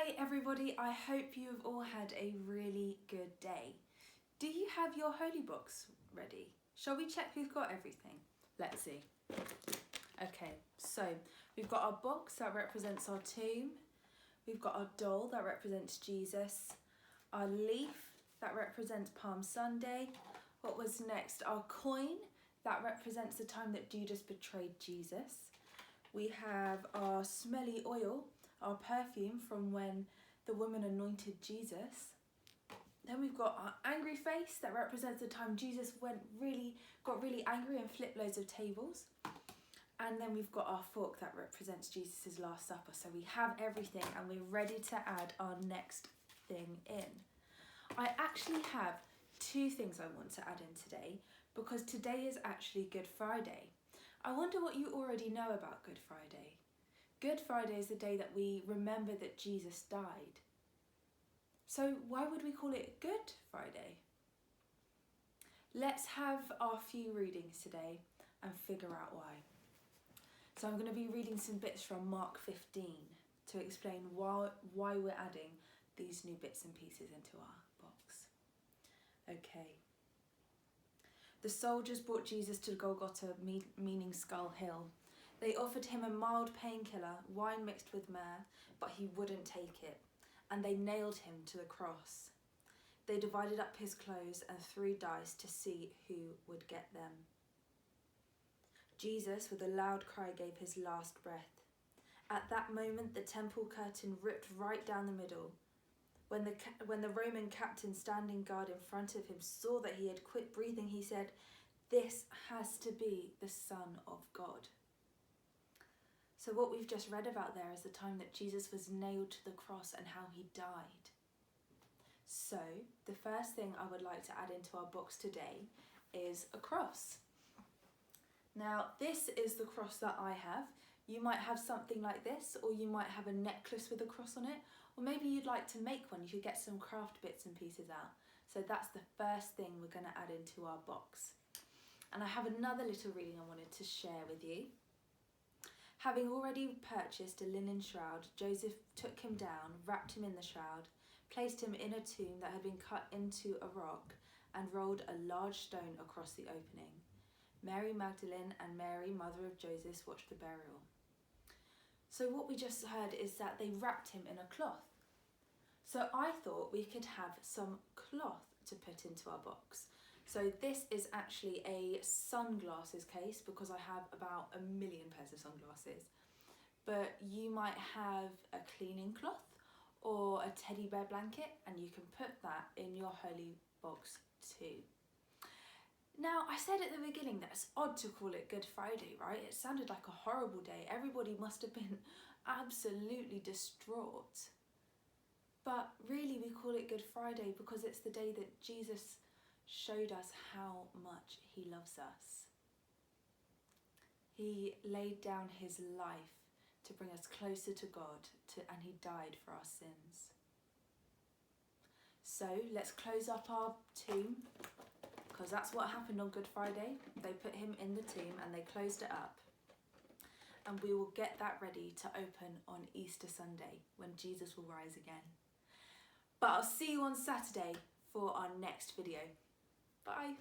Hi everybody, I hope you've all had a really good day. Do you have your holy books ready? Shall we check who's got everything? Let's see. Okay, so we've got our box that represents our tomb. We've got our doll that represents Jesus. Our leaf that represents Palm Sunday. What was next? Our coin that represents the time that Judas betrayed Jesus. We have our smelly oil, our perfume from when the woman anointed Jesus. Then we've got our angry face that represents the time Jesus got really angry and flipped loads of tables. And then we've got our fork that represents Jesus' Last Supper. So we have everything and we're ready to add our next thing in. I actually have two things I want to add in today because today is actually Good Friday. I wonder what you already know about Good Friday. Good Friday is the day that we remember that Jesus died. So why would we call it Good Friday? Let's have our few readings today and figure out why. So I'm going to be reading some bits from Mark 15 to explain why we're adding these new bits and pieces into our box. Okay. The soldiers brought Jesus to Golgotha, meaning Skull Hill. They offered him a mild painkiller, wine mixed with myrrh, but he wouldn't take it, and they nailed him to the cross. They divided up his clothes and threw dice to see who would get them. Jesus, with a loud cry, gave his last breath. At that moment, the temple curtain ripped right down the middle. When the Roman captain standing guard in front of him saw that he had quit breathing, he said, "This has to be the Son of God." So what we've just read about there is the time that Jesus was nailed to the cross and how he died. So the first thing I would like to add into our box today is a cross. Now this is the cross that I have. You might have something like this, or you might have a necklace with a cross on it, or maybe you'd like to make one. You could get some craft bits and pieces out. So that's the first thing we're going to add into our box. And I have another little reading I wanted to share with you. Having already purchased a linen shroud, Joseph took him down, wrapped him in the shroud, placed him in a tomb that had been cut into a rock, and rolled a large stone across the opening. Mary Magdalene and Mary, mother of Joseph, watched the burial. So what we just heard is that they wrapped him in a cloth. So I thought we could have some cloth to put into our box. So this is actually a sunglasses case because I have about 1 million pairs of sunglasses. But you might have a cleaning cloth or a teddy bear blanket, and you can put that in your holy box too. Now, I said at the beginning that it's odd to call it Good Friday, right? It sounded like a horrible day. Everybody must have been absolutely distraught. But really we call it Good Friday because it's the day that Jesus showed us how much he loves us. He laid down his life to bring us closer to God, and he died for our sins. So let's close up our tomb, because that's what happened on Good Friday. They put him in the tomb and they closed it up. And we will get that ready to open on Easter Sunday when Jesus will rise again. But I'll see you on Saturday for our next video. Bye.